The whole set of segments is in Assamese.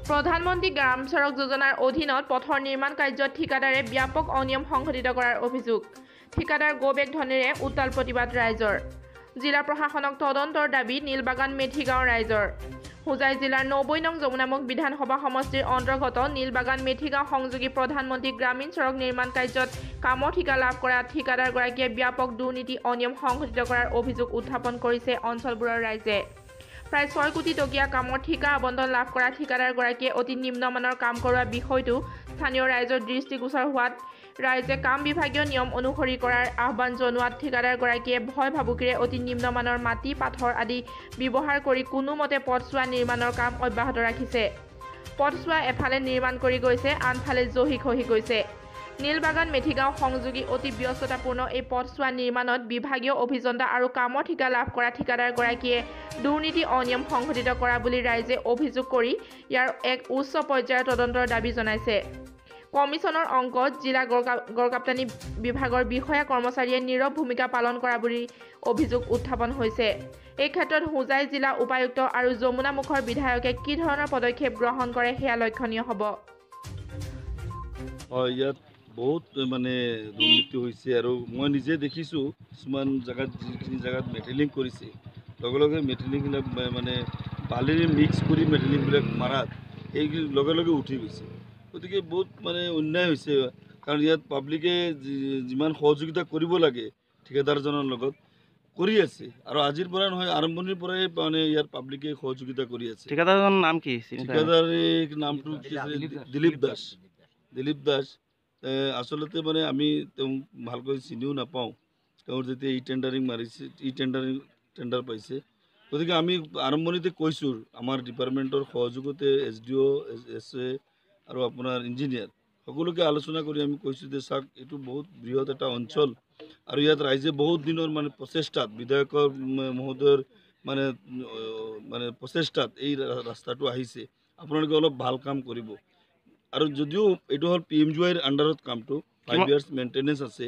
প্ৰধানমন্ত্ৰী গ্ৰাম সড়ক যোজনাৰ অধীনত পথৰ নিৰ্মাণ কাৰ্যত ঠিকাদাৰে ব্যাপক অনিয়ম সংঘটিত কৰাৰ অভিযোগ। ঠিকাদাৰ গোবেক ধনেৰে উত্তাল প্ৰতিবাদ ৰাইজৰ। জিলা প্ৰশাসনক তদন্তৰ দাবী নীলবাগান মেথিগাঁও ৰাইজৰ। হোজাই জিলাৰ 90 নং যমুনামুখ বিধানসভা সমষ্টিৰ অন্তৰ্গত নীলবাগান মেথিগাঁও সংযোগী প্ৰধানমন্ত্ৰী গ্ৰামীণ সড়ক নিৰ্মাণ কাৰ্যত কামৰ ঠিকা লাভ কৰা ঠিকাদাৰগৰাকীয়ে ব্যাপক দুৰ্নীতি অনিয়ম সংঘটিত কৰাৰ অভিযোগ উত্থাপন কৰিছে অঞ্চলবোৰৰ ৰাইজে। প্ৰায় 6 কোটি টকীয়া কামৰ ঠিকা আবণ্টন লাভ কৰা ঠিকাদাৰগৰাকীয়ে অতি নিম্নমানৰ কাম কৰোৱা বিষয়টো স্থানীয় ৰাইজৰ দৃষ্টিগোচৰ হোৱাত ৰাইজে কাম বিভাগীয় নিয়ম অনুসৰি কৰাৰ আহ্বান জনোৱাত ঠিকাদাৰগৰাকীয়ে ভয় ভাবুকিৰে অতি নিম্নমানৰ মাটি পাথৰ আদি ব্যৱহাৰ কৰি কোনোমতে পথছোৱা নিৰ্মাণৰ কাম অব্যাহত ৰাখিছে। পথছোৱা এফালে নিৰ্মাণ কৰি গৈছে, আনফালে জহি খহি গৈছে। নীলবাগান মেথিগাঁও সংযোগী অতি ব্যস্ততাপূৰ্ণ এই পথছোৱা নিৰ্মাণত বিভাগীয় অভিযন্তা আৰু কামৰ ঠিকা লাভ কৰা ঠিকাদাৰগৰাকীয়ে দুৰ্নীতি অনিয়ম সংঘটিত কৰা বুলি ৰাইজে অভিযোগ কৰি ইয়াৰ এক উচ্চ পৰ্যায়ৰ তদন্তৰ দাবী জনাইছে। কমিছনৰ অংকত জিলা গড়কাপ্তানি বিভাগৰ বিষয়া কৰ্মচাৰীয়ে নীৰৱ ভূমিকা পালন কৰা বুলি অভিযোগ উত্থাপন হৈছে। এই ক্ষেত্ৰত হোজাই জিলা উপায়ুক্ত আৰু যমুনামুখৰ বিধায়কে কি ধৰণৰ পদক্ষেপ গ্ৰহণ কৰে সেয়া লক্ষণীয় হ'ব। ইয়াত বহুত মানে দুৰ্নীতি হৈছে আৰু মই নিজে দেখিছোঁ কিছুমান জেগাত যিখিনি জেগাত মেটেলিং কৰিছে লগে লগে মেটেলিংবিলাক মানে বালিৰে মিক্স কৰি মেটেলিংবিলাক মাৰাত এই লগে লগে উঠি গৈছে। গতিকে বহুত মানে অন্যায় হৈছে, কাৰণ ইয়াত পাব্লিকে যিমান সহযোগিতা কৰিব লাগে ঠিকাদাৰজনৰ লগত কৰি আছে আৰু আজিৰ পৰা নহয় আৰম্ভণিৰ পৰাই মানে ইয়াত পাব্লিকে সহযোগিতা কৰি আছে। ঠিকাদাৰৰ নাম কি? ঠিকাদাৰ নামটো দিলীপ দাস। দিলীপ দাস আচলতে মানে আমি তেওঁক ভালকৈ চিনিও নাপাওঁ। তেওঁৰ যেতিয়া টেণ্ডাৰিং মাৰিছে টেণ্ডাৰ পাইছে, গতিকে আমি আৰম্ভণিতে কৈছোঁ আমাৰ ডিপাৰ্টমেণ্টৰ সহযোগতে SDO, SA আৰু আপোনাৰ ইঞ্জিনিয়াৰ সকলোকে আলোচনা কৰি আমি কৈছোঁ যে চাওক এইটো বহুত বৃহৎ এটা অঞ্চল আৰু ইয়াত ৰাইজে বহুত দিনৰ মানে প্ৰচেষ্টাত বিধায়কৰ মহোদয়ৰ মানে প্ৰচেষ্টাত এই ৰাস্তাটো আহিছে, আপোনালোকে অলপ ভাল কাম কৰিব। আৰু যদিও এইটো হ'ল PMGYৰ আণ্ডাৰত কামটো 5 years মেইনটেনেন্স আছে,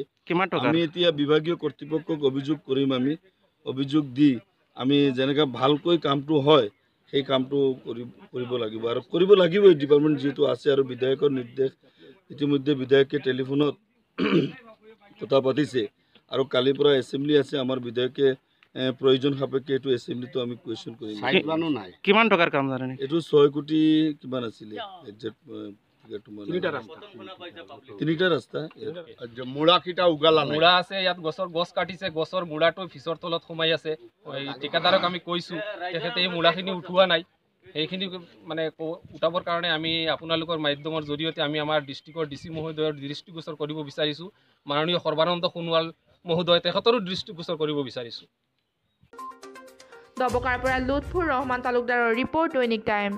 আমি এতিয়া বিভাগীয় কৰ্তৃপক্ষক অভিযোগ কৰিম। আমি অভিযোগ দি আমি যেনেকৈ ভালকৈ কামটো হয় সেই কামটো কৰিব লাগিব আৰু কৰিব লাগিবই। ডিপাৰ্টমেণ্ট যিহেতু আছে আৰু বিধায়কৰ নিৰ্দেশ ইতিমধ্যে বিধায়কে টেলিফোনত কথা পাতিছে আৰু কালিৰ পৰা এছেম্বলি আছে। আমাৰ বিধায়কে প্ৰয়োজন সাপেক্ষে এইটো এছেম্বলিটো আমি কুৱেশ্যন কৰিম। কিমান টকাৰ কাম জানে? এইটো 6 কোটি কিমান আছিলে একজেক্ট তিনিটা ৰাস্তা মুড়াকিটা উগালা মুড়া আছে, ইয়াত গছ কাটিছে, গছৰ মুড়াটো ফিচৰ তলত সোমাই আছে। ঠিকাদাৰক আমি কৈছোঁ, তেখেতে এই মুড়াখিনি উঠোৱা নাই। সেইখিনি মানে উঠাবৰ কাৰণে আমি আপোনালোকৰ মাধ্যমৰ জৰিয়তে আমি আমাৰ ডিষ্ট্ৰিক্টৰ DC মহোদয়ৰ দৃষ্টিগোচৰ কৰিব বিচাৰিছোঁ। মাননীয় সৰ্বানন্দ সোণোৱাল মহোদয় তেখেতৰো দৃষ্টিগোচৰ কৰিব বিচাৰিছোঁ। দবকাৰ পৰা লুৎফুৰ ৰহমান তালুকদাৰৰ ৰিপৰ্ট, দৈনিক টাইম।